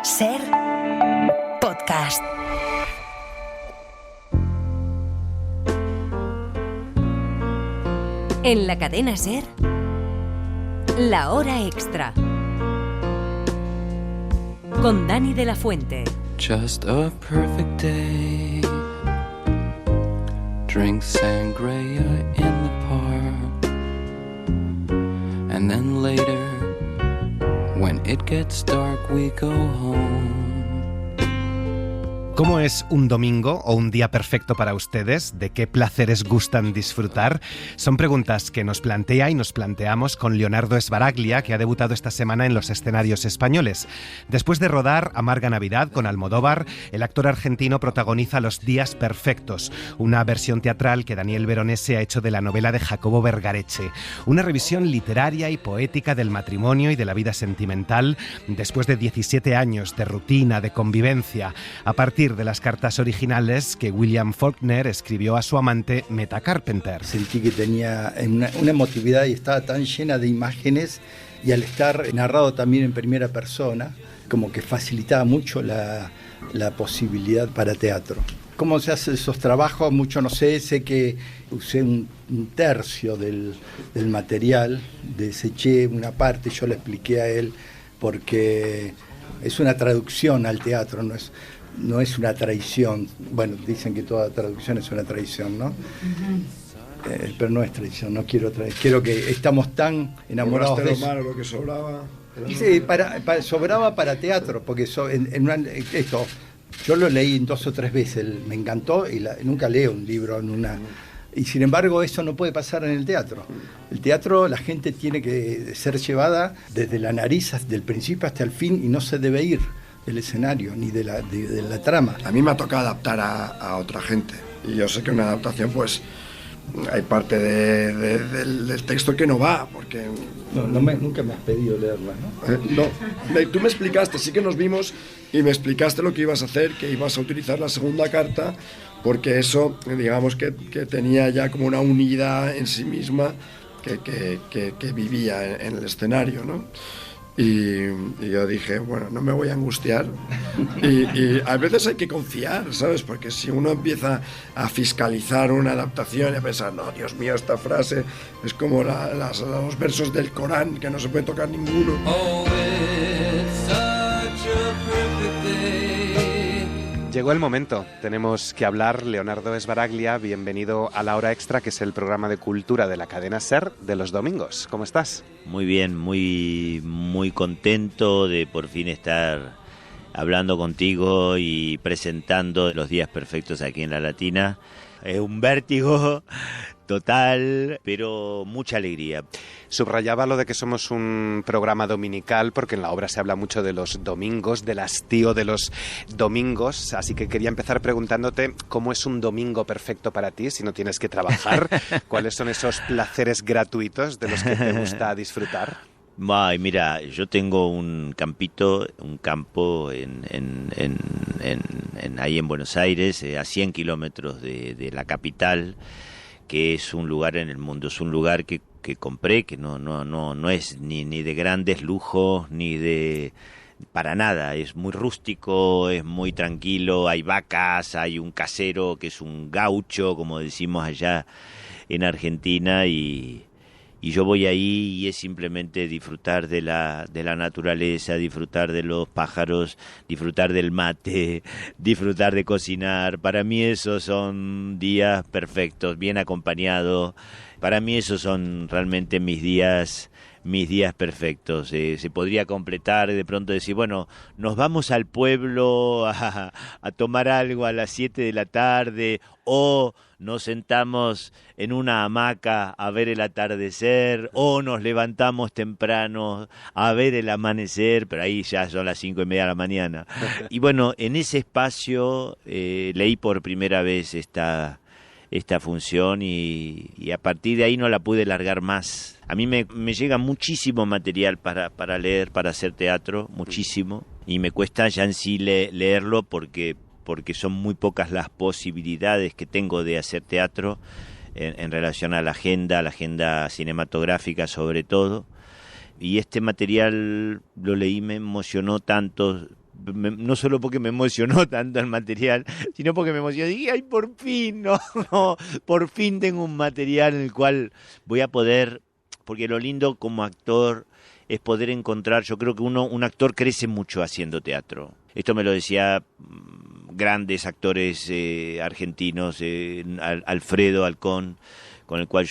Ser podcast. En la cadena Ser, La Hora Extra. Con Dani de la Fuente. Just a perfect day. Drink sangria in the park. And then later, when it gets dark, we go home. ¿Cómo es un domingo o un día perfecto para ustedes? ¿De qué placeres gustan disfrutar? Son preguntas que nos plantea y nos planteamos con Leonardo Sbaraglia, que ha debutado esta semana en los escenarios españoles. Después de rodar Amarga Navidad con Almodóvar, el actor argentino protagoniza Los días perfectos, una versión teatral que Daniel Veronese ha hecho de la novela de Jacobo Vergareche. Una revisión literaria y poética del matrimonio y de la vida sentimental después de 17 años de rutina, de convivencia, a partir de las cartas originales que William Faulkner escribió a su amante Meta Carpenter. Sentí que tenía una emotividad y estaba tan llena de imágenes, y al estar narrado también en primera persona, como que facilitaba mucho la posibilidad para teatro. ¿Cómo se hacen esos trabajos? Mucho no sé que usé un tercio del material, deseché una parte, yo le expliqué a él, porque es una traducción al teatro, no es una traición. Bueno, dicen que toda traducción es una traición, ¿no? Uh-huh. Pero no es traición, no quiero traer. Quiero que estamos tan enamorados de eso. Malo, lo que sobraba. Sí, sobraba para teatro, porque esto yo lo leí 2 o 3 veces, me encantó, y nunca leo un libro en una. Y sin embargo eso no puede pasar en el teatro. El teatro, la gente tiene que ser llevada desde la nariz, del principio hasta el fin, y no se debe ir del escenario ni de la trama. A mí me ha tocado adaptar a otra gente, y yo sé que una adaptación, pues hay parte del texto que no va, porque nunca me has pedido leerla, ¿no? No, tú me explicaste, sí que nos vimos y me explicaste lo que ibas a hacer, que ibas a utilizar la segunda carta, porque eso, digamos que tenía ya como una unidad en sí misma que vivía en el escenario, ¿no? Y yo dije, bueno, no me voy a angustiar. Y a veces hay que confiar, ¿sabes? Porque si uno empieza a fiscalizar una adaptación y a pensar, no, Dios mío, esta frase es como los versos del Corán, que no se puede tocar ninguno. Oh, it's such a perfect day. Llegó el momento, tenemos que hablar. Leonardo Sbaraglia, bienvenido a La Hora Extra, que es el programa de cultura de la cadena SER de los domingos. ¿Cómo estás? Muy bien, muy, muy contento de por fin estar hablando contigo y presentando Los días perfectos aquí en La Latina. Es un vértigo total, pero mucha alegría. Subrayaba lo de que somos un programa dominical, porque en la obra se habla mucho de los domingos, del hastío de los domingos, así que quería empezar preguntándote cómo es un domingo perfecto para ti, si no tienes que trabajar. ¿Cuáles son esos placeres gratuitos de los que te gusta disfrutar? Ay, mira, yo tengo un campo ahí en Buenos Aires, a 100 kilómetros de la capital, que es un lugar en el mundo, es un lugar que compré, que no es ni de grandes lujos, ni de para nada, es muy rústico, es muy tranquilo, hay vacas, hay un casero que es un gaucho, como decimos allá en Argentina, y yo voy ahí y es simplemente disfrutar de la naturaleza, disfrutar de los pájaros, disfrutar del mate, disfrutar de cocinar. Para mí esos son días perfectos, bien acompañados. Para mí esos son realmente mis días perfectos. Se podría completar de pronto decir, bueno, nos vamos al pueblo a tomar algo a las 7 de la tarde, o nos sentamos en una hamaca a ver el atardecer, o nos levantamos temprano a ver el amanecer, pero ahí ya son las 5:30 de la mañana. Y bueno, en ese espacio leí por primera vez esta función y a partir de ahí no la pude largar más. A mí me llega muchísimo material para leer, para hacer teatro, muchísimo, y me cuesta ya en sí leerlo porque son muy pocas las posibilidades que tengo de hacer teatro en relación a la agenda cinematográfica sobre todo. Y este material lo leí, me emocionó tanto, no solo porque me emocionó tanto el material, sino porque me emocionó. Dije, ¡ay, por fin! No, por fin tengo un material en el cual voy a poder, porque lo lindo como actor es poder encontrar, yo creo que un actor crece mucho haciendo teatro. Esto me lo decía grandes actores argentinos, Alfredo Alcón, con el cual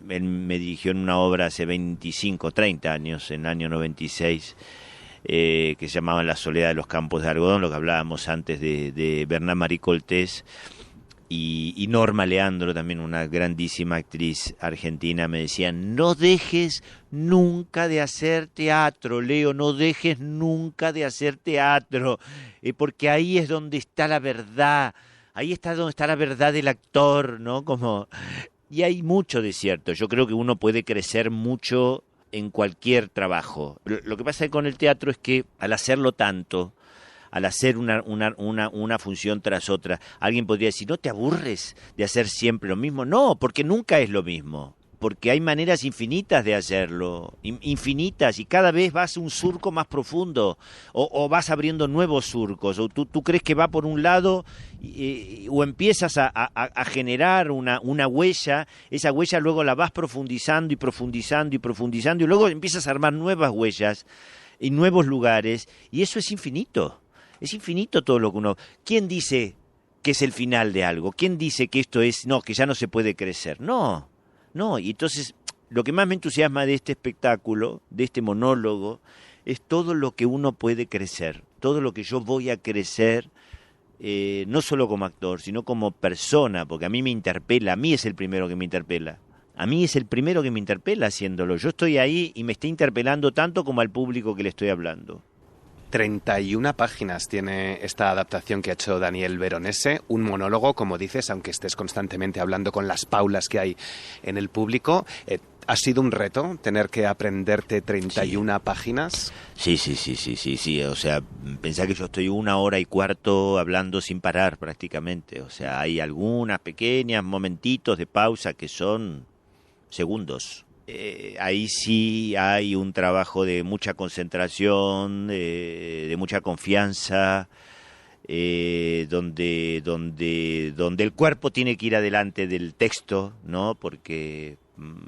él me dirigió en una obra hace 25, 30 años, en el año 96, que se llamaba La soledad de los campos de algodón, lo que hablábamos antes de Bernard Marie Coltés, y Norma Leandro, también una grandísima actriz argentina, me decían, no dejes nunca de hacer teatro, Leo, no dejes nunca de hacer teatro, porque ahí es donde está la verdad, ahí está donde está la verdad del actor, ¿no? Y hay mucho de cierto, yo creo que uno puede crecer mucho en cualquier trabajo. Lo que pasa con el teatro es que al hacerlo tanto, al hacer una función tras otra, alguien podría decir, ¿no te aburres de hacer siempre lo mismo? No, porque nunca es lo mismo. Porque hay maneras infinitas de hacerlo, infinitas, y cada vez vas a un surco más profundo, o vas abriendo nuevos surcos, o tú crees que va por un lado, o empiezas a generar una huella, esa huella luego la vas profundizando y profundizando y profundizando, y luego empiezas a armar nuevas huellas y nuevos lugares, y eso es infinito todo lo que uno... ¿Quién dice que es el final de algo? ¿Quién dice que esto es, no, que ya no se puede crecer? No, y entonces lo que más me entusiasma de este espectáculo, de este monólogo, es todo lo que uno puede crecer, todo lo que yo voy a crecer, no solo como actor, sino como persona, porque a mí me interpela, a mí es el primero que me interpela. A mí es el primero que me interpela haciéndolo. Yo estoy ahí y me está interpelando tanto como al público que le estoy hablando. 31 páginas tiene esta adaptación que ha hecho Daniel Veronese, un monólogo, como dices, aunque estés constantemente hablando con las paulas que hay en el público. ¿Ha sido un reto tener que aprenderte 31 páginas? Sí. O sea, pensá que yo estoy 1 hora y cuarto hablando sin parar prácticamente. O sea, hay algunas pequeñas momentitos de pausa que son segundos. Ahí sí hay un trabajo de mucha concentración, de mucha confianza, donde el cuerpo tiene que ir adelante del texto, ¿no? Porque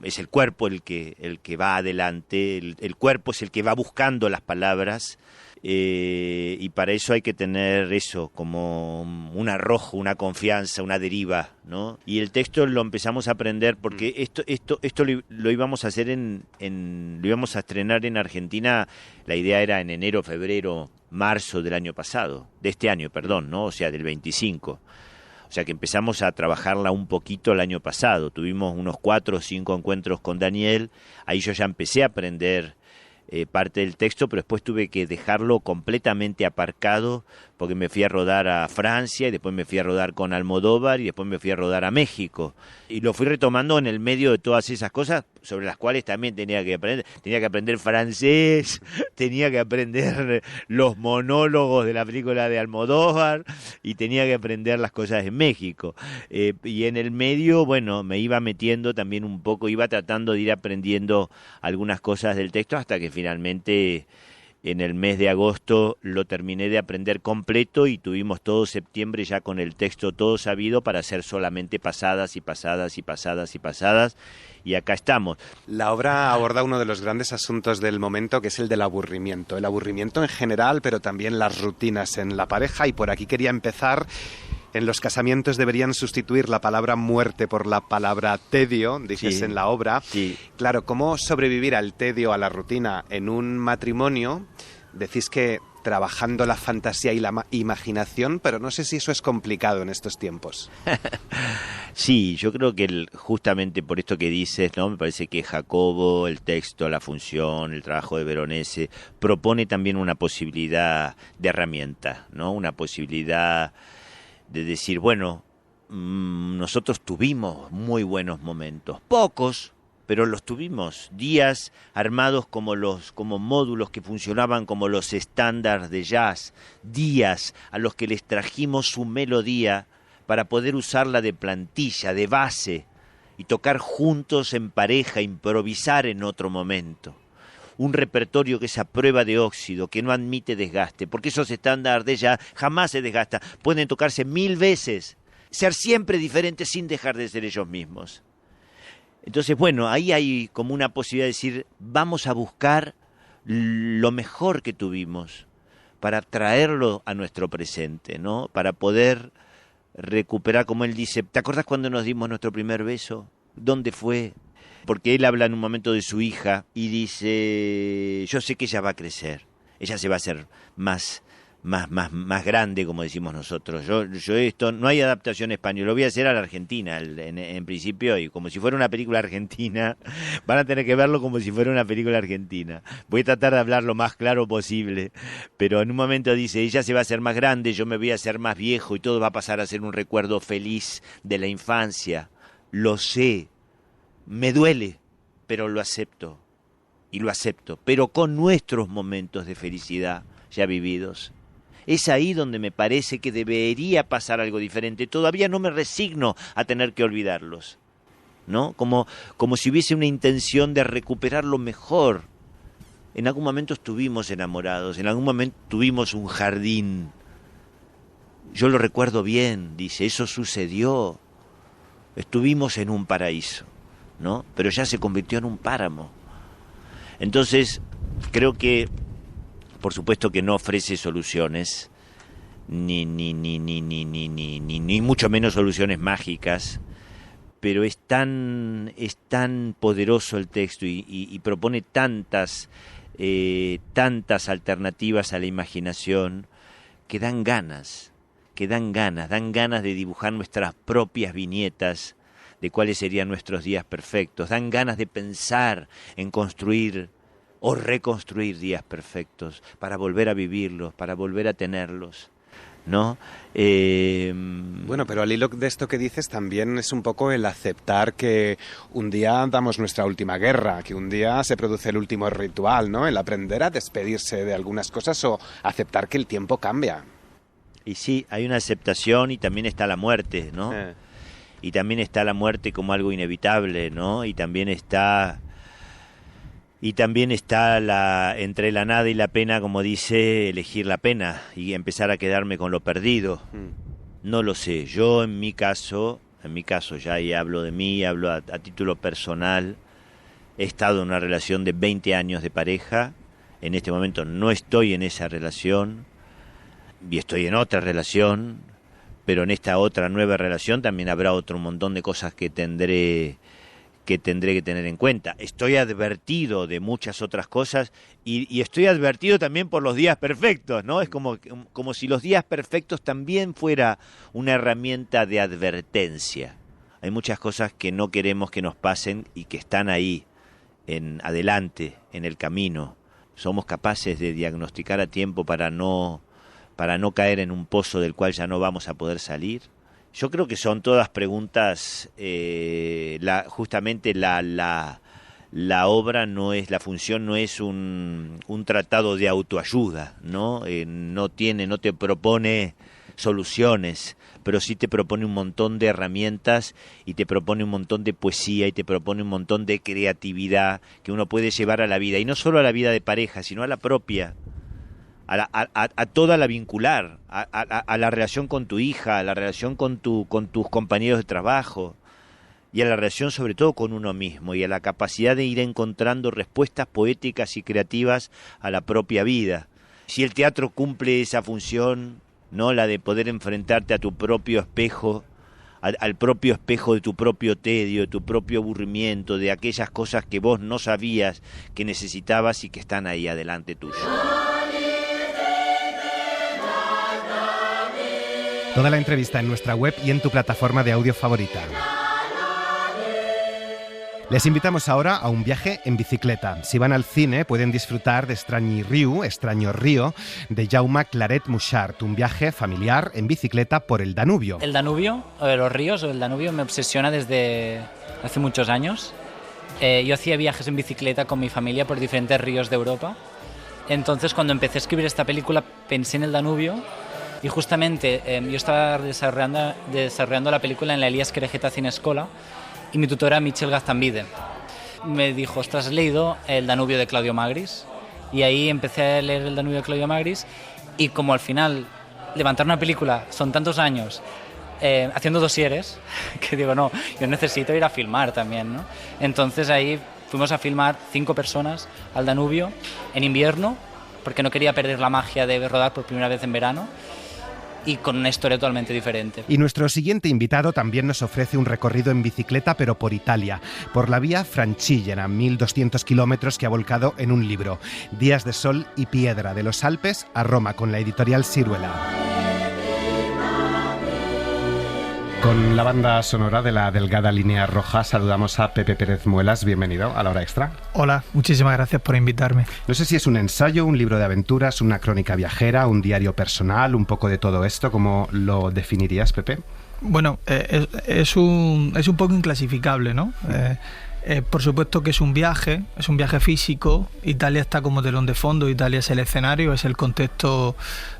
es el cuerpo el que va adelante, el cuerpo es el que va buscando las palabras, y para eso hay que tener eso, como un arrojo, una confianza, una deriva, ¿no? Y el texto lo empezamos a aprender porque esto lo íbamos a hacer lo íbamos a estrenar en Argentina, la idea era en enero, febrero, marzo del año pasado, de este año, perdón, ¿no? O sea, del 25. O sea que empezamos a trabajarla un poquito el año pasado, tuvimos unos 4 o 5 encuentros con Daniel, ahí yo ya empecé a aprender parte del texto, pero después tuve que dejarlo completamente aparcado porque me fui a rodar a Francia y después me fui a rodar con Almodóvar y después me fui a rodar a México. Y lo fui retomando en el medio de todas esas cosas sobre las cuales también tenía que aprender francés, tenía que aprender los monólogos de la película de Almodóvar y tenía que aprender las cosas de México. Y en el medio, bueno, me iba metiendo también un poco, iba tratando de ir aprendiendo algunas cosas del texto hasta que finalmente en el mes de agosto lo terminé de aprender completo y tuvimos todo septiembre ya con el texto todo sabido para hacer solamente pasadas y pasadas y pasadas y pasadas, y acá estamos. La obra aborda uno de los grandes asuntos del momento, que es el del aburrimiento. El aburrimiento en general, pero también las rutinas en la pareja, y por aquí quería empezar. En los casamientos deberían sustituir la palabra muerte por la palabra tedio, dices sí, en la obra. Sí. Claro, ¿cómo sobrevivir al tedio, a la rutina en un matrimonio? Decís que trabajando la fantasía y la imaginación, pero no sé si eso es complicado en estos tiempos. Sí, yo creo que justamente por esto que dices, ¿no? Me parece que Jacobo, el texto, la función, el trabajo de Veronese, propone también una posibilidad de herramienta, ¿no? Una posibilidad de decir, bueno, nosotros tuvimos muy buenos momentos, pocos, pero los tuvimos, días armados como módulos que funcionaban como los estándares de jazz, días a los que les trajimos su melodía para poder usarla de plantilla, de base, y tocar juntos en pareja, improvisar en otro momento. un repertorio que es a prueba de óxido, que no admite desgaste, porque esos estándares de ella jamás se desgastan, pueden tocarse 1000 veces, ser siempre diferentes sin dejar de ser ellos mismos. Entonces, bueno, ahí hay como una posibilidad de decir, vamos a buscar lo mejor que tuvimos para traerlo a nuestro presente, ¿no? Para poder recuperar, como él dice, ¿te acordás cuando nos dimos nuestro primer beso? ¿Dónde fue? Porque él habla en un momento de su hija y dice, yo sé que ella va a crecer, ella se va a hacer más grande, como decimos nosotros. Yo esto, no hay adaptación española, lo voy a hacer a la Argentina en principio, y como si fuera una película argentina, van a tener que verlo como si fuera una película argentina. Voy a tratar de hablar lo más claro posible, pero en un momento dice, ella se va a hacer más grande, yo me voy a hacer más viejo y todo va a pasar a ser un recuerdo feliz de la infancia. Lo sé, me duele, pero lo acepto, y lo acepto, pero con nuestros momentos de felicidad ya vividos. Es ahí donde me parece que debería pasar algo diferente. Todavía no me resigno a tener que olvidarlos, ¿no? Como si hubiese una intención de recuperar lo mejor. En algún momento estuvimos enamorados, en algún momento tuvimos un jardín. Yo lo recuerdo bien, dice, eso sucedió. Estuvimos en un paraíso, ¿no? Pero ya se convirtió en un páramo. Entonces, creo que por supuesto que no ofrece soluciones, ni mucho menos soluciones mágicas, pero es tan poderoso el texto y propone tantas alternativas a la imaginación que dan ganas de dibujar nuestras propias viñetas de cuáles serían nuestros días perfectos, dan ganas de pensar en construir o reconstruir días perfectos, para volver a vivirlos, para volver a tenerlos, ¿no? Bueno, pero al hilo de esto que dices también es un poco el aceptar que un día damos nuestra última guerra, que un día se produce el último ritual, ¿no? El aprender a despedirse de algunas cosas o aceptar que el tiempo cambia. Y sí, hay una aceptación y también está la muerte, ¿no? Y también está la muerte como algo inevitable, ¿no? Y también está entre la nada y la pena, como dice, elegir la pena y empezar a quedarme con lo perdido. No lo sé, yo en mi caso ya, y hablo de mí, hablo a título personal, he estado en una relación de 20 años de pareja, en este momento no estoy en esa relación, y estoy en otra relación, pero en esta otra nueva relación también habrá otro montón de cosas que tendré que tener en cuenta. Estoy advertido de muchas otras cosas y estoy advertido también por los días perfectos, ¿no? Es como si los días perfectos también fuera una herramienta de advertencia. Hay muchas cosas que no queremos que nos pasen y que están ahí, adelante, en el camino. Somos capaces de diagnosticar a tiempo para no caer en un pozo del cual ya no vamos a poder salir. Yo creo que son todas preguntas, justamente la obra no es, la función no es un tratado de autoayuda, ¿no? No te propone soluciones, pero sí te propone un montón de herramientas y te propone un montón de poesía y te propone un montón de creatividad que uno puede llevar a la vida, y no solo a la vida de pareja, sino a la propia. A toda la vincular, a la relación con tu hija, a la relación con tus compañeros de trabajo, y a la relación sobre todo con uno mismo, y a la capacidad de ir encontrando respuestas poéticas y creativas a la propia vida. Si el teatro cumple esa función, ¿no? La de poder enfrentarte a tu propio espejo, al propio espejo de tu propio tedio, de tu propio aburrimiento, de aquellas cosas que vos no sabías que necesitabas y que están ahí adelante tuyo. Toda la entrevista en nuestra web y en tu plataforma de audio favorita. Les invitamos ahora a un viaje en bicicleta. Si van al cine pueden disfrutar de Extraño Río, de Jaume Claret Muchart, un viaje familiar en bicicleta por el Danubio. El Danubio, los ríos o el Danubio me obsesiona desde hace muchos años. Yo hacía viajes en bicicleta con mi familia por diferentes ríos de Europa. Entonces, cuando empecé a escribir esta película, pensé en el Danubio. Y justamente yo estaba desarrollando la película en la Elias Querejeta Cinescola y mi tutora Michel Gaztambide. me dijo, ostras, ¿has leído El Danubio de Claudio Magris? Y ahí empecé a leer El Danubio de Claudio Magris, y como al final levantar una película son tantos años haciendo dosieres, que digo, no, yo necesito ir a filmar también, ¿no? Entonces ahí fuimos a filmar 5 personas al Danubio en invierno, porque no quería perder la magia de rodar por primera vez en verano, y con una historia totalmente diferente. Y nuestro siguiente invitado también nos ofrece un recorrido en bicicleta, pero por Italia, por la vía Francigena, 1.200 kilómetros que ha volcado en un libro, Días de sol y piedra, de los Alpes a Roma, con la editorial Siruela. Con la banda sonora de la delgada línea roja saludamos a Pepe Pérez Muelas. Bienvenido a La Hora Extra. Hola, muchísimas gracias por invitarme. No sé si es un ensayo, un libro de aventuras, una crónica viajera, un diario personal, un poco de todo esto. ¿Cómo lo definirías, Pepe? Bueno, es un poco inclasificable, ¿no? Por supuesto que es un viaje físico. Italia está como telón de fondo, Italia es el escenario, es el contexto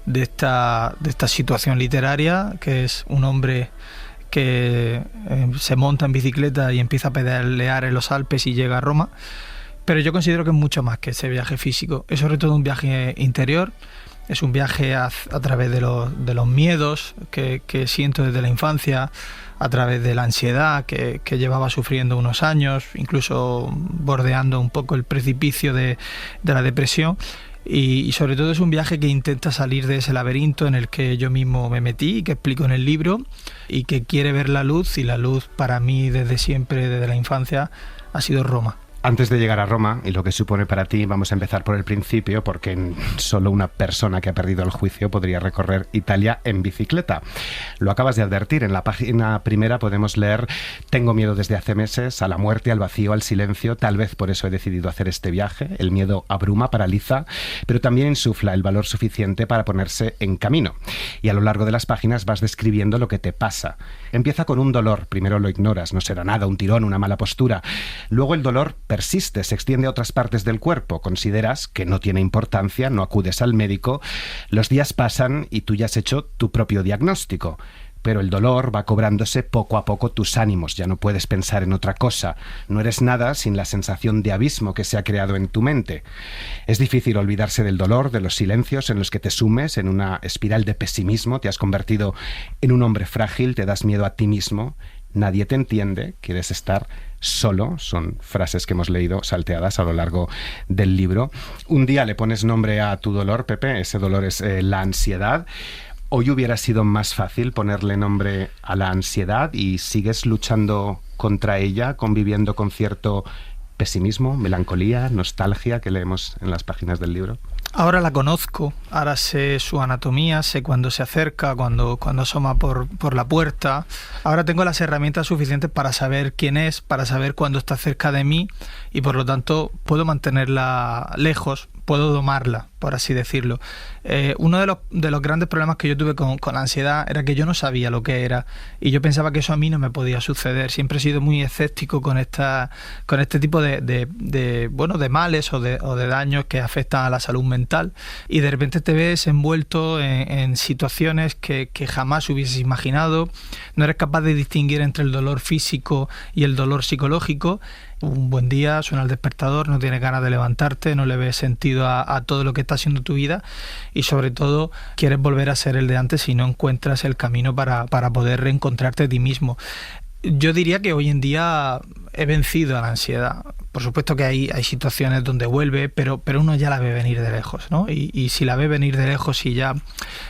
de esta situación literaria, que es un hombre que se monta en bicicleta y empieza a pedalear en los Alpes y llega a Roma. Pero yo considero que es mucho más que ese viaje físico. Es sobre todo un viaje interior, es un viaje a través de los miedos que siento desde la infancia, a través de la ansiedad que llevaba sufriendo unos años, incluso bordeando un poco el precipicio de la depresión. Y sobre todo es un viaje que intenta salir de ese laberinto en el que yo mismo me metí y que explico en el libro, y que quiere ver la luz, y la luz para mí desde siempre, desde la infancia, ha sido Roma. Antes de llegar a Roma y lo que supone para ti, vamos a empezar por el principio, porque solo una persona que ha perdido el juicio podría recorrer Italia en bicicleta. Lo acabas de advertir, en la página primera podemos leer: tengo miedo desde hace meses, a la muerte, al vacío, al silencio, tal vez por eso he decidido hacer este viaje. El miedo abruma, paraliza, pero también insufla el valor suficiente para ponerse en camino. Y a lo largo de las páginas vas describiendo lo que te pasa. Empieza con un dolor, primero lo ignoras, no será nada, un tirón, una mala postura. Luego el dolor persiste, se extiende a otras partes del cuerpo, consideras que no tiene importancia, no acudes al médico, los días pasan y tú ya has hecho tu propio diagnóstico. Pero el dolor va cobrándose poco a poco tus ánimos, ya no puedes pensar en otra cosa, no eres nada sin la sensación de abismo que se ha creado en tu mente. Es difícil olvidarse del dolor, de los silencios en los que te sumes en una espiral de pesimismo, te has convertido en un hombre frágil, te das miedo a ti mismo, nadie te entiende, quieres estar solo, son frases que hemos leído salteadas a lo largo del libro. Un día le pones nombre a tu dolor, Pepe, ese dolor es la ansiedad. ¿Hoy hubiera sido más fácil ponerle nombre a la ansiedad y sigues luchando contra ella, conviviendo con cierto pesimismo, melancolía, nostalgia que leemos en las páginas del libro? Ahora la conozco, ahora sé su anatomía, sé cuándo se acerca, cuando asoma por la puerta. Ahora tengo las herramientas suficientes para saber quién es, para saber cuándo está cerca de mí, y por lo tanto puedo mantenerla lejos, puedo domarla, por así decirlo. Uno de los grandes problemas que yo tuve con la ansiedad era que yo no sabía lo que era, y yo pensaba que eso a mí no me podía suceder. Siempre he sido muy escéptico con este tipo de males o de daños que afectan a la salud mental, y de repente te ves envuelto en situaciones que jamás hubieses imaginado. No eres capaz de distinguir entre el dolor físico y el dolor psicológico. Un buen día suena el despertador, no tienes ganas de levantarte, no le ves sentido a todo lo que está haciendo tu vida, y sobre todo quieres volver a ser el de antes y no encuentras el camino para poder reencontrarte a ti mismo. Yo diría que hoy en día he vencido a la ansiedad. Por supuesto que hay situaciones donde vuelve, pero uno ya la ve venir de lejos, ¿no? Y si la ve venir de lejos y ya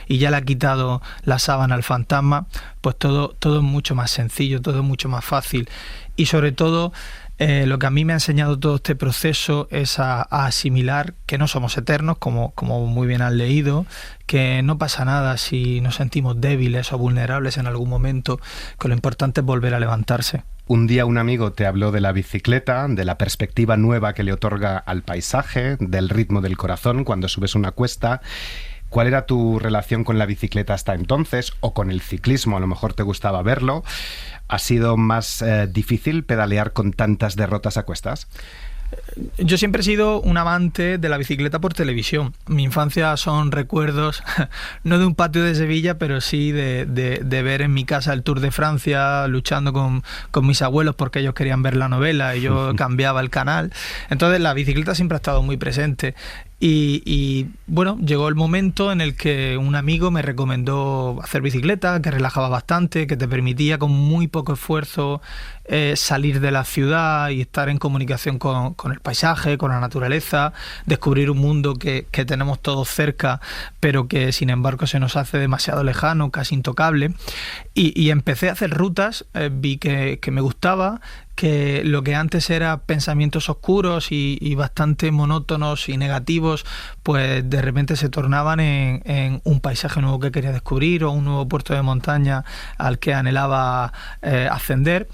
le ha quitado la sábana al fantasma, pues todo es mucho más sencillo, todo es mucho más fácil. Y sobre todo, lo que a mí me ha enseñado todo este proceso es a asimilar que no somos eternos, como muy bien han leído, que no pasa nada si nos sentimos débiles o vulnerables en algún momento, que lo importante es volver a levantarse. Un día un amigo te habló de la bicicleta, de la perspectiva nueva que le otorga al paisaje, del ritmo del corazón cuando subes una cuesta. ¿Cuál era tu relación con la bicicleta hasta entonces, o con el ciclismo? A lo mejor te gustaba verlo. ¿Ha sido más difícil pedalear con tantas derrotas a cuestas? Yo siempre he sido un amante de la bicicleta por televisión. Mi infancia son recuerdos, no de un patio de Sevilla, pero sí de ver en mi casa el Tour de Francia, luchando con mis abuelos porque ellos querían ver la novela y yo cambiaba el canal. Entonces la bicicleta siempre ha estado muy presente. Y bueno, llegó el momento en el que un amigo me recomendó hacer bicicleta, que relajaba bastante, que te permitía con muy poco esfuerzo salir de la ciudad y estar en comunicación con el paisaje, con la naturaleza, descubrir un mundo que tenemos todos cerca, pero que sin embargo se nos hace demasiado lejano, casi intocable. Y empecé a hacer rutas, vi que me gustaba, que lo que antes era pensamientos oscuros y bastante monótonos y negativos, pues de repente se tornaban en un paisaje nuevo que quería descubrir o un nuevo puerto de montaña al que anhelaba ascender.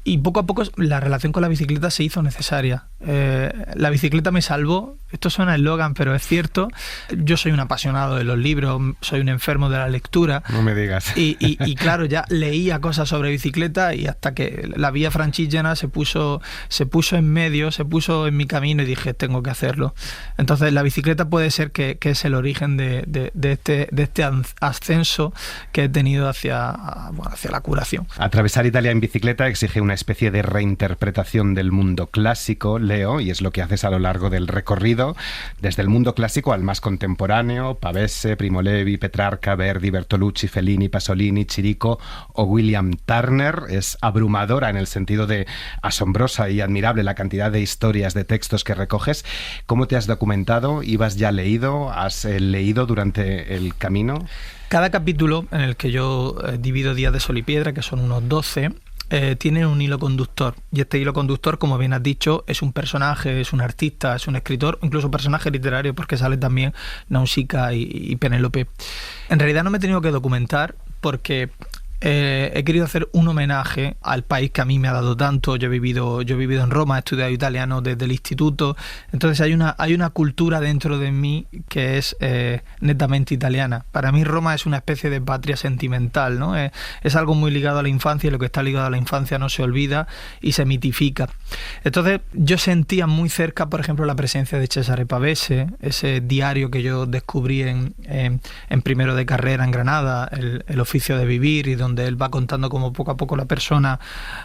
Y poco a poco la relación con la bicicleta se hizo necesaria. La bicicleta me salvó. Esto suena eslogan, pero es cierto. Yo soy un apasionado de los libros, soy un enfermo de la lectura. No me digas. Y claro, ya leía cosas sobre bicicleta y hasta que la vía Francígena se puso en medio, se puso en mi camino y dije, tengo que hacerlo. Entonces la bicicleta puede ser que es el origen de este ascenso que he tenido hacia la curación. Atravesar Italia en bicicleta exige una especie de reinterpretación del mundo clásico, Leo, y es lo que haces a lo largo del recorrido, desde el mundo clásico al más contemporáneo: Pavese, Primo Levi, Petrarca, Verdi, Bertolucci, Fellini, Pasolini, Chirico o William Turner. Es abrumadora en el sentido de asombrosa y admirable la cantidad de historias, de textos que recoges. ¿Cómo te has documentado? ¿Ibas ya leído? ¿Has leído durante el camino? Cada capítulo, en el que yo divido Días de Sol y Piedra, que son unos 12, tiene un hilo conductor, y este hilo conductor, como bien has dicho, es un personaje, es un artista, es un escritor, incluso un personaje literario, porque sale también Nausicaa y Penélope. En realidad no me he tenido que documentar porque he querido hacer un homenaje al país que a mí me ha dado tanto. Yo he vivido en Roma, he estudiado italiano desde el instituto, entonces hay una cultura dentro de mí que es netamente italiana. Para mí Roma es una especie de patria sentimental, ¿no? Es algo muy ligado a la infancia, y lo que está ligado a la infancia no se olvida y se mitifica. Entonces yo sentía muy cerca, por ejemplo, la presencia de Cesare Pavese, ese diario que yo descubrí en primero de carrera en Granada, el oficio de vivir, y donde él va contando cómo poco a poco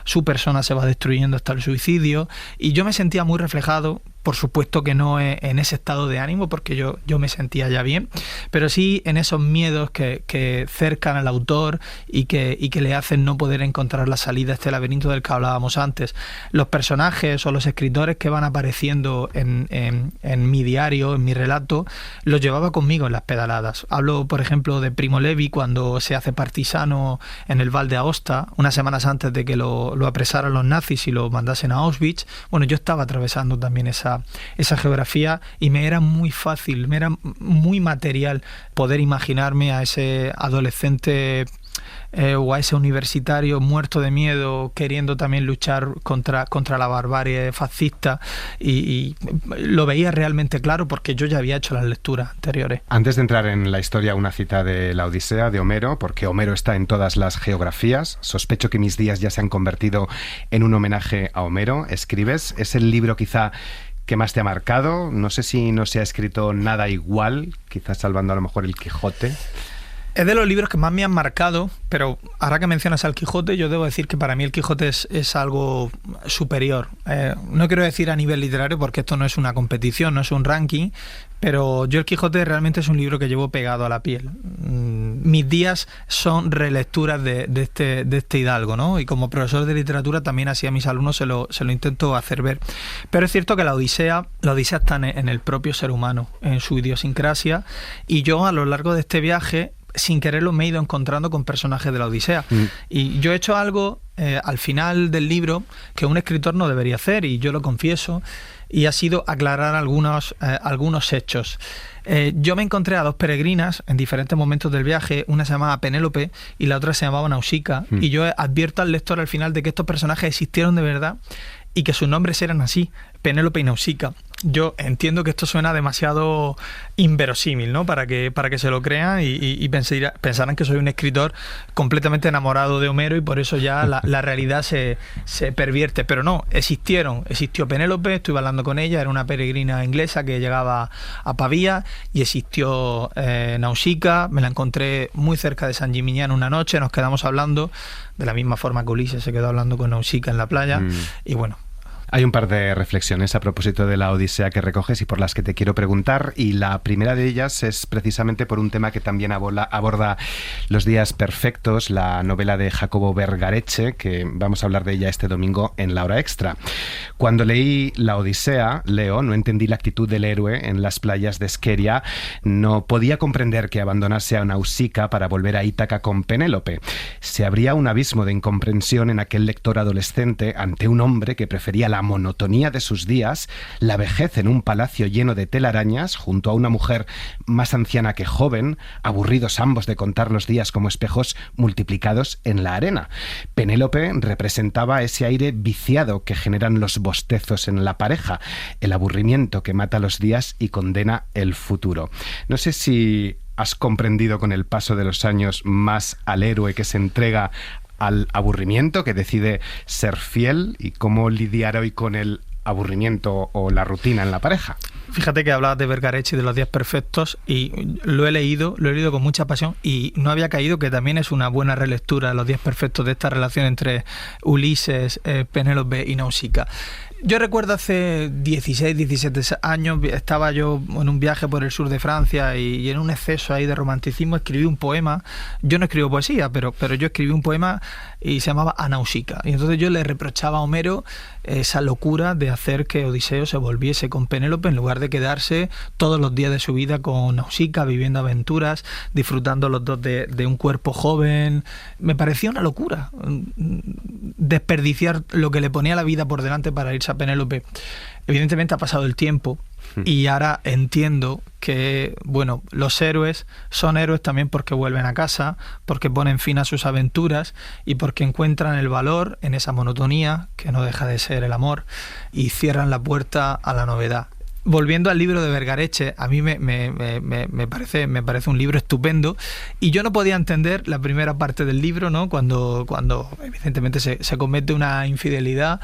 su persona se va destruyendo hasta el suicidio, y yo me sentía muy reflejado. Por supuesto que no en ese estado de ánimo, porque yo me sentía ya bien, pero sí en esos miedos que cercan al autor y que le hacen no poder encontrar la salida a este laberinto del que hablábamos antes. Los personajes o los escritores que van apareciendo en mi diario, en mi relato, los llevaba conmigo en las pedaladas. Hablo, por ejemplo, de Primo Levi cuando se hace partisano en el Val de Aosta, unas semanas antes de que lo apresaran los nazis y lo mandasen a Auschwitz. Bueno, yo estaba atravesando también esa geografía, y me era muy fácil, me era muy material poder imaginarme a ese adolescente o a ese universitario muerto de miedo, queriendo también luchar contra la barbarie fascista, y lo veía realmente claro porque yo ya había hecho las lecturas anteriores. Antes de entrar en la historia, una cita de la Odisea de Homero, porque Homero está en todas las geografías. Sospecho que mis días ya se han convertido en un homenaje a Homero. Escribes, es el libro quizá que más te ha marcado. No sé si no se ha escrito nada igual, quizás salvando a lo mejor el Quijote. Es de los libros que más me han marcado, pero ahora que mencionas al Quijote, yo debo decir que para mí el Quijote es algo superior. No quiero decir a nivel literario, porque esto no es una competición, no es un ranking, pero yo el Quijote realmente es un libro que llevo pegado a la piel. Mis días son relecturas de este hidalgo, ¿no? Y como profesor de literatura también así a mis alumnos se lo intento hacer ver. Pero es cierto que la Odisea está en el propio ser humano, en su idiosincrasia, y yo a lo largo de este viaje, sin quererlo, me he ido encontrando con personajes de la Odisea. Y yo he hecho algo al final del libro que un escritor no debería hacer, y yo lo confieso, y ha sido aclarar algunos hechos. Yo me encontré a dos peregrinas en diferentes momentos del viaje. Una se llamaba Penélope y la otra se llamaba Nausicaa, y yo advierto al lector al final de que estos personajes existieron de verdad y que sus nombres eran así, Penélope y Nausicaa. Yo entiendo que esto suena demasiado inverosímil, ¿no? Para que se lo crean y pensarán que soy un escritor completamente enamorado de Homero y por eso ya la realidad se pervierte. Pero no, existió Penélope, estuve hablando con ella, era una peregrina inglesa que llegaba a Pavía, y existió Nausicaa, me la encontré muy cerca de San Gimignán una noche, nos quedamos hablando de la misma forma que Ulises se quedó hablando con Nausicaa en la playa, y bueno. Hay un par de reflexiones a propósito de la Odisea que recoges y por las que te quiero preguntar, y la primera de ellas es precisamente por un tema que también aborda Los días perfectos, la novela de Jacobo Vergareche, que vamos a hablar de ella este domingo en La Hora Extra. Cuando leí la Odisea, no entendí la actitud del héroe en las playas de Esqueria, no podía comprender que abandonase a Nausicaa para volver a Ítaca con Penélope. Se abría un abismo de incomprensión en aquel lector adolescente ante un hombre que prefería la monotonía de sus días, la vejez en un palacio lleno de telarañas, junto a una mujer más anciana que joven, aburridos ambos de contar los días como espejos multiplicados en la arena. Penélope representaba ese aire viciado que generan los bostezos en la pareja, el aburrimiento que mata los días y condena el futuro. No sé si has comprendido con el paso de los años más al héroe que se entrega al aburrimiento, que decide ser fiel, y cómo lidiar hoy con el aburrimiento o la rutina en la pareja. Fíjate que hablabas de Vergareche y de Los días perfectos, y lo he leído con mucha pasión, y no había caído que también es una buena relectura de Los días perfectos, de esta relación entre Ulises, Penélope y Nausicaa. Yo recuerdo hace 16, 17 años, estaba yo en un viaje por el sur de Francia y en un exceso ahí de romanticismo escribí un poema. Yo no escribo poesía, pero yo escribí un poema y se llamaba A Nausicaa. Y entonces yo le reprochaba a Homero esa locura de hacer que Odiseo se volviese con Penélope en lugar de quedarse todos los días de su vida con Nausicaa, viviendo aventuras, disfrutando los dos de un cuerpo joven. Me parecía una locura desperdiciar lo que le ponía la vida por delante para irse a Penélope. Evidentemente ha pasado el tiempo y ahora entiendo que, bueno, los héroes son héroes también porque vuelven a casa, porque ponen fin a sus aventuras y porque encuentran el valor en esa monotonía que no deja de ser el amor, y cierran la puerta a la novedad. Volviendo al libro de Vergareche, a mí me parece un libro estupendo, y yo no podía entender la primera parte del libro, ¿no? Cuando evidentemente se comete una infidelidad,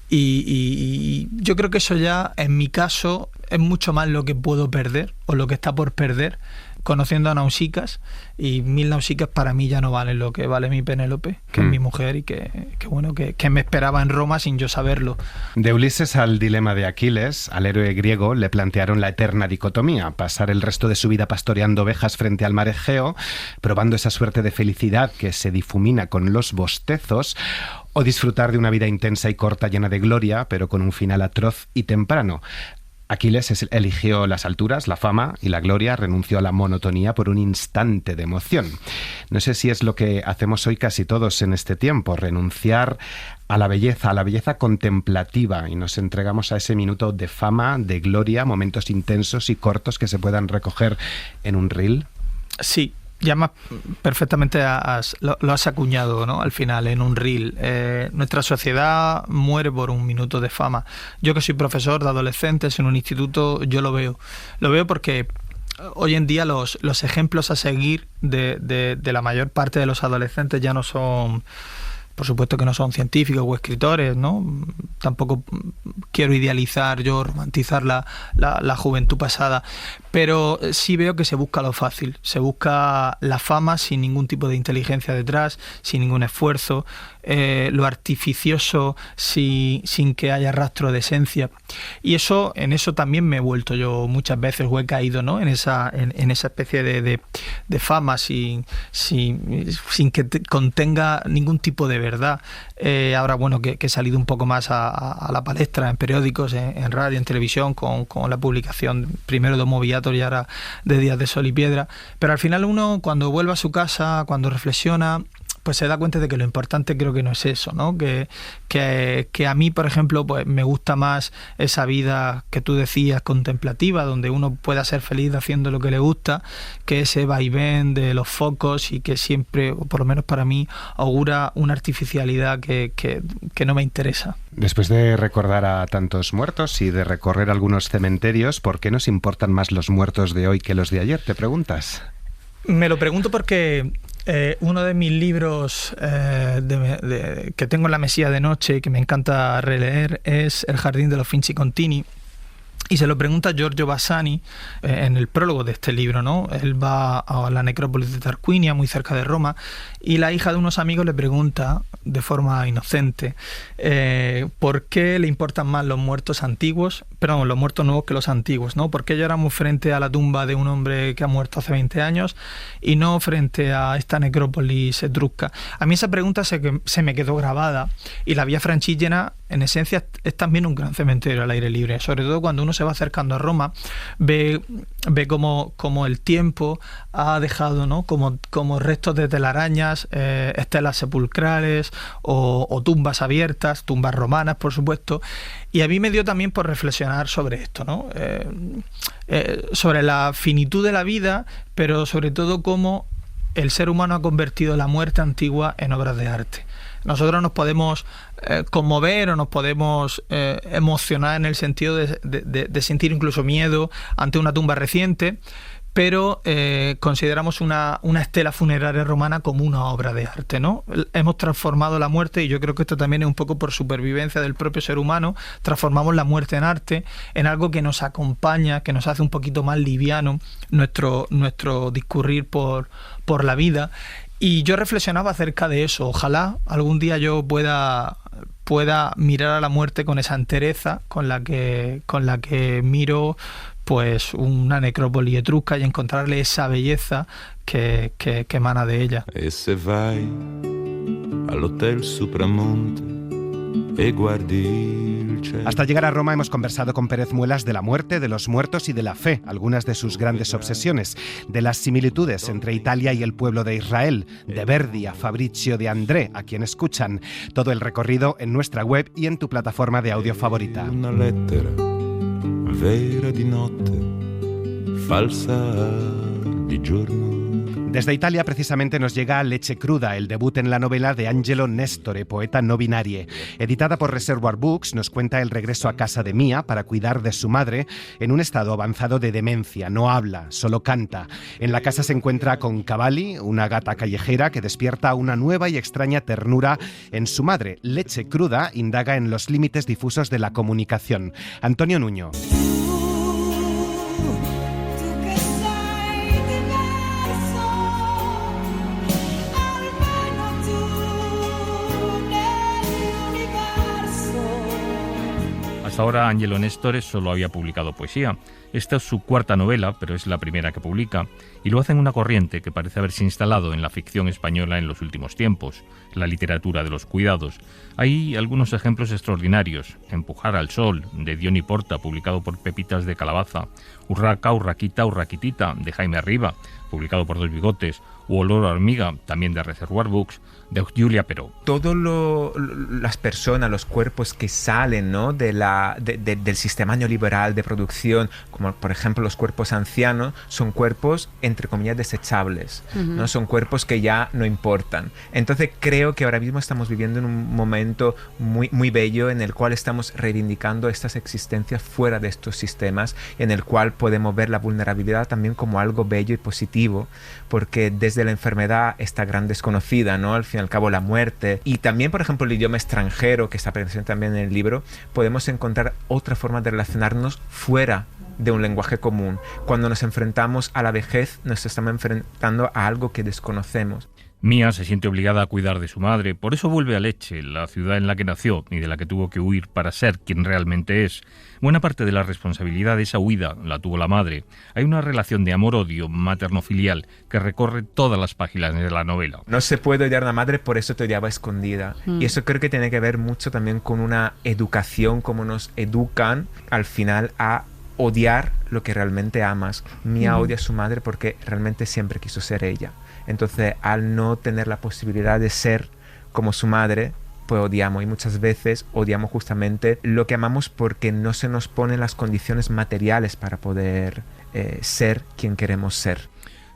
y yo creo que eso ya, en mi caso, es mucho más lo que puedo perder o lo que está por perder conociendo a Nausicaa, y 1000 Nausicaa para mí ya no valen lo que vale mi Penélope, que es mi mujer, y que me esperaba en Roma sin yo saberlo. De Ulises al dilema de Aquiles, al héroe griego le plantearon la eterna dicotomía: pasar el resto de su vida pastoreando ovejas frente al mar Egeo, probando esa suerte de felicidad que se difumina con los bostezos, o disfrutar de una vida intensa y corta llena de gloria, pero con un final atroz y temprano. Aquiles eligió las alturas, la fama y la gloria, renunció a la monotonía por un instante de emoción. No sé si es lo que hacemos hoy casi todos en este tiempo, renunciar a la belleza contemplativa, y nos entregamos a ese minuto de fama, de gloria, momentos intensos y cortos que se puedan recoger en un reel. Sí. Ya más perfectamente lo has acuñado, ¿no? Al final, en un reel. Nuestra sociedad muere por un minuto de fama. Yo, que soy profesor de adolescentes en un instituto, yo lo veo. Lo veo porque hoy en día los ejemplos a seguir de la mayor parte de los adolescentes ya no son... Por supuesto que no son científicos o escritores, ¿no? Tampoco quiero idealizar yo, romantizar la juventud pasada, pero sí veo que se busca lo fácil, se busca la fama sin ningún tipo de inteligencia detrás, sin ningún esfuerzo, lo artificioso sin que haya rastro de esencia. Y en eso también me he vuelto yo muchas veces, o he caído, ¿no? en esa especie de fama sin que contenga ningún tipo de verdad. Ahora, bueno, que he salido un poco más a la palestra en periódicos, en radio, en televisión, con la publicación primero de Homo Viator y ahora de Días de Sol y Piedra, pero al final uno, cuando vuelve a su casa, cuando reflexiona, pues se da cuenta de que lo importante creo que no es eso, ¿no? Que a mí, por ejemplo, pues me gusta más esa vida que tú decías, contemplativa, donde uno pueda ser feliz haciendo lo que le gusta, que ese vaivén de los focos y que siempre, o por lo menos para mí, augura una artificialidad que no me interesa. Después de recordar a tantos muertos y de recorrer algunos cementerios, ¿por qué nos importan más los muertos de hoy que los de ayer? ¿Te preguntas? Me lo pregunto porque uno de mis libros que tengo en la mesilla de noche y que me encanta releer es El jardín de los Finzi-Contini. Y se lo pregunta Giorgio Bassani en el prólogo de este libro, ¿no? Él va a la necrópolis de Tarquinia, muy cerca de Roma, y la hija de unos amigos le pregunta, de forma inocente, ¿por qué le importan más los muertos antiguos, los muertos nuevos que los antiguos, ¿no? ¿Por qué lloramos frente a la tumba de un hombre que ha muerto hace 20 años y no frente a esta necrópolis etrusca? A mí esa pregunta se me quedó grabada, y la Via Francigena, en esencia, es también un gran cementerio al aire libre, sobre todo cuando uno se va acercando a Roma, ve como el tiempo ha dejado, ¿no? como restos de telarañas, estelas sepulcrales o tumbas abiertas, tumbas romanas, por supuesto. Y a mí me dio también por reflexionar sobre esto, ¿no? Sobre la finitud de la vida, pero sobre todo cómo el ser humano ha convertido la muerte antigua en obras de arte. Nosotros nos podemos conmover o nos podemos emocionar en el sentido de sentir incluso miedo ante una tumba reciente, pero consideramos una estela funeraria romana como una obra de arte, ¿no? Hemos transformado la muerte, y yo creo que esto también es un poco por supervivencia del propio ser humano, transformamos la muerte en arte, en algo que nos acompaña, que nos hace un poquito más liviano nuestro discurrir por la vida. Y yo reflexionaba acerca de eso. Ojalá algún día yo pueda mirar a la muerte con esa entereza con la que miro pues una necrópolis etrusca y encontrarle esa belleza que emana de ella. E se vai all'hotel Supramonte e guardi. Hasta llegar a Roma hemos conversado con Pérez Muelas de la muerte, de los muertos y de la fe, algunas de sus grandes obsesiones, de las similitudes entre Italia y el pueblo de Israel, de Verdi a Fabrizio de André, a quien escuchan. Todo el recorrido en nuestra web y en tu plataforma de audio favorita. Una lettera vera di notte, falsa di giorno. Desde Italia precisamente nos llega Leche cruda, el debut en la novela de Angelo Nestore, poeta no binario. Editada por Reservoir Books, nos cuenta el regreso a casa de Mia para cuidar de su madre en un estado avanzado de demencia. No habla, solo canta. En la casa se encuentra con Cavalli, una gata callejera que despierta una nueva y extraña ternura en su madre. Leche cruda indaga en los límites difusos de la comunicación. Antonio Nuño. Hasta ahora Angelo Nestore solo había publicado poesía. Esta es su cuarta novela, pero es la primera que publica, y lo hace en una corriente que parece haberse instalado en la ficción española en los últimos tiempos, la literatura de los cuidados. Hay algunos ejemplos extraordinarios: Empujar al sol, de Diony Porta, publicado por Pepitas de Calabaza; Urraca, Urraquita, Urraquitita, de Jaime Arriba, publicado por Dos Bigotes; u Olor a hormiga, también de Reservoir Books, de Julia Peró. Todas las personas, los cuerpos que salen, ¿no?, del sistema neoliberal de producción, como por ejemplo los cuerpos ancianos, son cuerpos entre comillas desechables, ¿no? Son cuerpos que ya no importan. Entonces creo que ahora mismo estamos viviendo en un momento muy, muy bello en el cual estamos reivindicando estas existencias fuera de estos sistemas, en el cual podemos ver la vulnerabilidad también como algo bello y positivo, porque desde la enfermedad, esta gran desconocida, ¿no?, al fin y al cabo la muerte, y también por ejemplo el idioma extranjero que está presente también en el libro, podemos encontrar otra forma de relacionarnos fuera de un lenguaje común. Cuando nos enfrentamos a la vejez, nos estamos enfrentando a algo que desconocemos. Mia se siente obligada a cuidar de su madre, por eso vuelve a Lecce, la ciudad en la que nació y de la que tuvo que huir para ser quien realmente es. Buena parte de la responsabilidad de esa huida la tuvo la madre. Hay una relación de amor-odio materno-filial que recorre todas las páginas de la novela. No se puede odiar a la madre, por eso te odiaba escondida. Y eso creo que tiene que ver mucho también con una educación, como nos educan al final a odiar lo que realmente amas. Mia odia a su madre porque realmente siempre quiso ser ella. Entonces, al no tener la posibilidad de ser como su madre, pues odiamos, y muchas veces odiamos justamente lo que amamos porque no se nos ponen las condiciones materiales para poder ser quien queremos ser.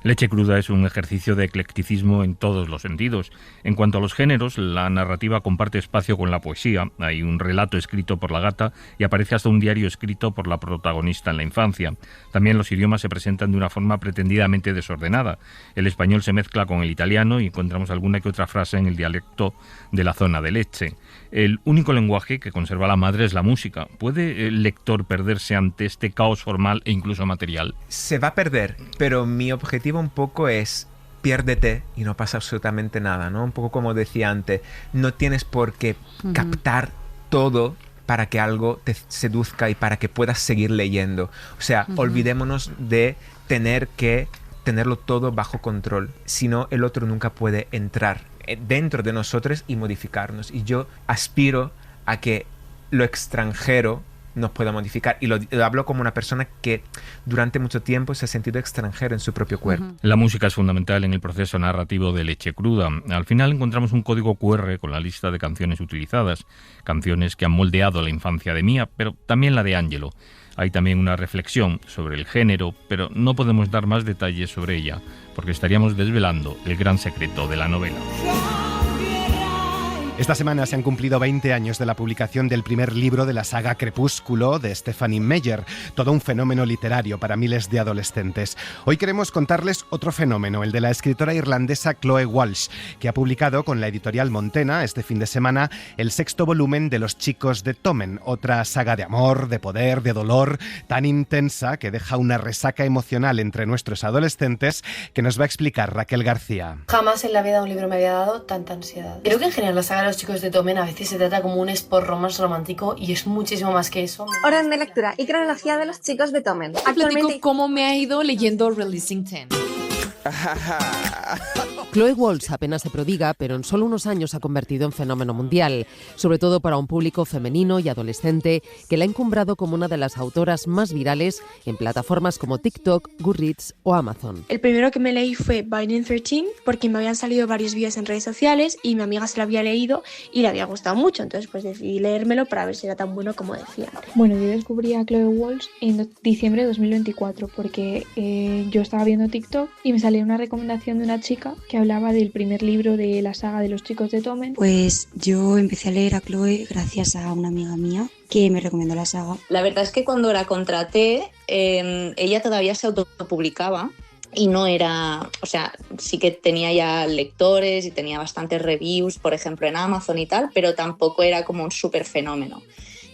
Leche cruda es un ejercicio de eclecticismo en todos los sentidos. En cuanto a los géneros, la narrativa comparte espacio con la poesía. Hay un relato escrito por la gata y aparece hasta un diario escrito por la protagonista en la infancia. También los idiomas se presentan de una forma pretendidamente desordenada. El español se mezcla con el italiano y encontramos alguna que otra frase en el dialecto de la zona de Lecce. El único lenguaje que conserva la madre es la música. ¿Puede el lector perderse ante este caos formal e incluso material? Se va a perder, pero mi objetivo un poco es piérdete y no pasa absolutamente nada, ¿no? Un poco como decía antes, no tienes por qué captar todo para que algo te seduzca y para que puedas seguir leyendo. O sea, olvidémonos de tener que tenerlo todo bajo control, si no el otro nunca puede entrar dentro de nosotros y modificarnos. Y yo aspiro a que lo extranjero nos pueda modificar, y lo hablo como una persona que durante mucho tiempo se ha sentido extranjero en su propio cuerpo. La música es fundamental en el proceso narrativo de Leche cruda. Al final encontramos un código QR con la lista de canciones utilizadas, canciones que han moldeado la infancia de Mia, pero también la de Angelo. Hay también una reflexión sobre el género, pero no podemos dar más detalles sobre ella, porque estaríamos desvelando el gran secreto de la novela. Esta semana se han cumplido 20 años de la publicación del primer libro de la saga Crepúsculo de Stephanie Meyer, todo un fenómeno literario para miles de adolescentes. Hoy queremos contarles otro fenómeno, el de la escritora irlandesa Chloe Walsh, que ha publicado con la editorial Montena este fin de semana el 6º volumen de Los chicos de Tommen, otra saga de amor, de poder, de dolor, tan intensa que deja una resaca emocional entre nuestros adolescentes que nos va a explicar Raquel García. Jamás en la vida un libro me había dado tanta ansiedad. Creo que en general la saga de Los chicos de Tommen a veces se trata como un sport romance romántico y es muchísimo más que eso. Orden de lectura y cronología de Los chicos de Tommen. Actualmente, ¿cómo me ha ido leyendo Releasing 10? Chloe Walsh apenas se prodiga, pero en solo unos años se ha convertido en fenómeno mundial, sobre todo para un público femenino y adolescente que la ha encumbrado como una de las autoras más virales en plataformas como TikTok, Goodreads o Amazon. El primero que me leí fue Binding 13 porque me habían salido varios vídeos en redes sociales y mi amiga se lo había leído y le había gustado mucho, entonces pues decidí leérmelo para ver si era tan bueno como decían. Bueno, yo descubrí a Chloe Walsh en diciembre de 2024 porque yo estaba viendo TikTok y me salió una recomendación de una chica que hablaba del primer libro de la saga de Los chicos de Tommen. Pues yo empecé a leer a Chloe gracias a una amiga mía que me recomendó la saga. La verdad es que cuando la contraté, ella todavía se autopublicaba y no era, o sea, sí que tenía ya lectores y tenía bastantes reviews, por ejemplo en Amazon y tal, pero tampoco era como un súper fenómeno.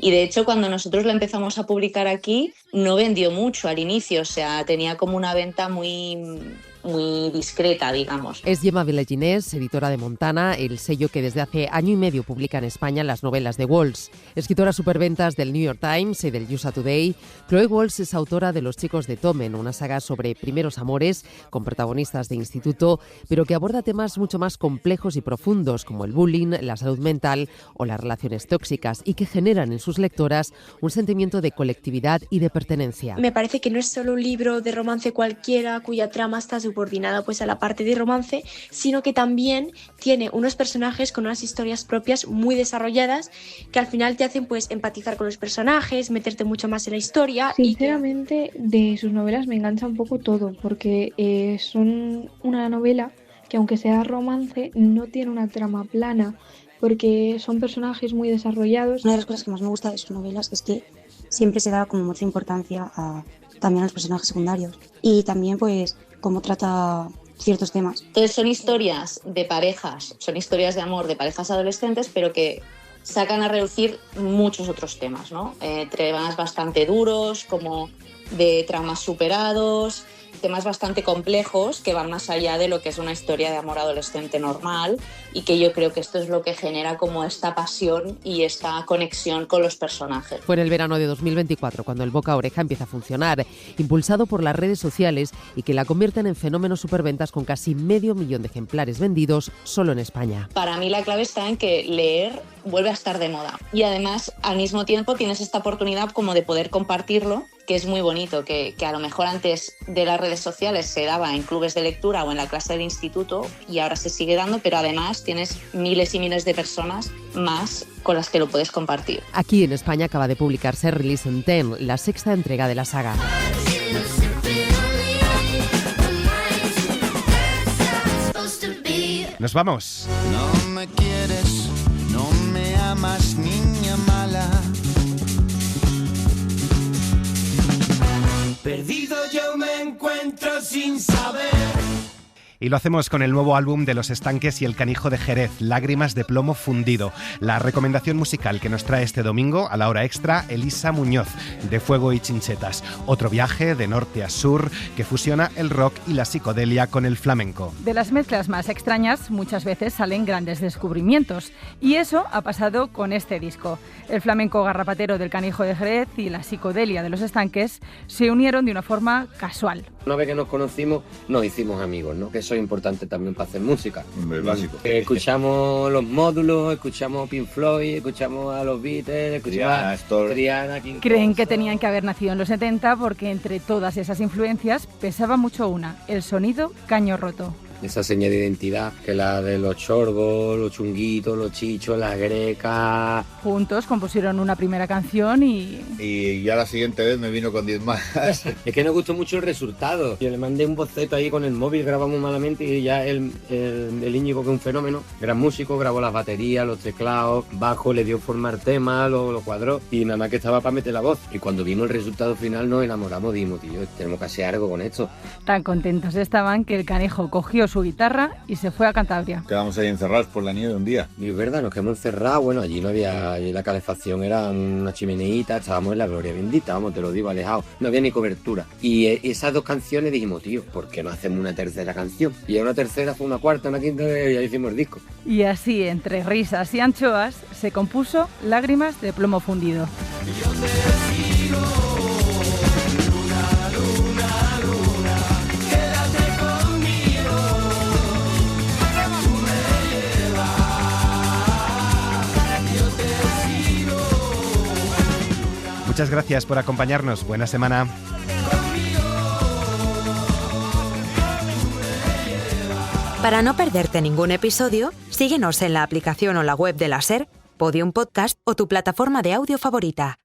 Y de hecho, cuando nosotros la empezamos a publicar aquí, no vendió mucho al inicio, o sea, tenía como una venta muy discreta, digamos. Es Gemma Villaginés, editora de Montana, el sello que desde hace año y medio publica en España las novelas de Walsh. Escritora superventas del New York Times y del USA Today, Chloe Walsh es autora de Los chicos de Tommen, una saga sobre primeros amores con protagonistas de instituto, pero que aborda temas mucho más complejos y profundos como el bullying, la salud mental o las relaciones tóxicas y que generan en sus lectoras un sentimiento de colectividad y de pertenencia. Me parece que no es solo un libro de romance cualquiera cuya trama está subordinada pues a la parte de romance, sino que también tiene unos personajes con unas historias propias muy desarrolladas que al final te hacen pues empatizar con los personajes, meterte mucho más en la historia. Sinceramente, de sus novelas me engancha un poco todo, porque son una novela que aunque sea romance no tiene una trama plana, porque son personajes muy desarrollados. Una de las cosas que más me gusta de sus novelas es que siempre se da como mucha importancia también a los personajes secundarios y también pues cómo trata ciertos temas. Entonces son historias de parejas, son historias de amor de parejas adolescentes, pero que sacan a relucir muchos otros temas, ¿no? Temas bastante duros, como de traumas superados, temas bastante complejos que van más allá de lo que es una historia de amor adolescente normal, y que yo creo que esto es lo que genera como esta pasión y esta conexión con los personajes. Fue en el verano de 2024 cuando el boca a oreja empieza a funcionar, impulsado por las redes sociales y que la convierten en fenómeno superventas con casi 500.000 de ejemplares vendidos solo en España. Para mí la clave está en que leer vuelve a estar de moda. Y además, al mismo tiempo, tienes esta oportunidad como de poder compartirlo, que es muy bonito, que a lo mejor antes de las redes sociales se daba en clubes de lectura o en la clase del instituto y ahora se sigue dando, pero además tienes miles y miles de personas más con las que lo puedes compartir. Aquí en España acaba de publicarse Release in 10, la sexta entrega de la saga. Nos vamos. No me quieres, no me amas, niña mala. Perdido yo me encuentro sin saber. Y lo hacemos con el nuevo álbum de Los Estanques y El Canijo de Jerez, Lágrimas de plomo fundido. La recomendación musical que nos trae este domingo a la hora extra, Elisa Muñoz, de Fuego y Chinchetas. Otro viaje de norte a sur que fusiona el rock y la psicodelia con el flamenco. De las mezclas más extrañas muchas veces salen grandes descubrimientos. Y eso ha pasado con este disco. El flamenco garrapatero del Canijo de Jerez y la psicodelia de Los Estanques se unieron de una forma casual. Una vez que nos conocimos, nos hicimos amigos, ¿no? Que eso es importante también para hacer música. Es básico. Escuchamos los módulos, escuchamos Pink Floyd, escuchamos a los Beatles, escuchamos a Triana. Creen que tenían que haber nacido en los 70 porque entre todas esas influencias pesaba mucho el sonido caño roto. Esa señal de identidad, que la de los chorgos, los chunguitos, los chichos, las grecas. Juntos compusieron una primera canción y ya la siguiente vez me vino con 10 más. Es que nos gustó mucho el resultado. Yo le mandé un boceto ahí con el móvil, grabamos malamente y ya el Íñigo, que es un fenómeno, gran músico, grabó las baterías, los teclados, bajo, le dio forma al tema, lo cuadró y nada más que estaba para meter la voz. Y cuando vimos el resultado final nos enamoramos, dijimos, tío, tenemos que hacer algo con esto. Tan contentos estaban que el Canijo cogió su guitarra y se fue a Cantabria. Quedamos ahí encerrados por la nieve un día. Y es verdad, nos quedamos encerrados. Bueno, allí no había, allí la calefacción era una chimeneita, estábamos en la gloria bendita, vamos, te lo digo, alejados. No había ni cobertura. Y esas dos canciones dijimos, tío, ¿por qué no hacemos una tercera canción? Y una tercera fue una cuarta, una quinta y ya hicimos el disco. Y así, entre risas y anchoas, se compuso Lágrimas de plomo fundido. Yo te sigo. Muchas gracias por acompañarnos. Buena semana. Para no perderte ningún episodio, síguenos en la aplicación o la web de la SER, Podium Podcast o tu plataforma de audio favorita.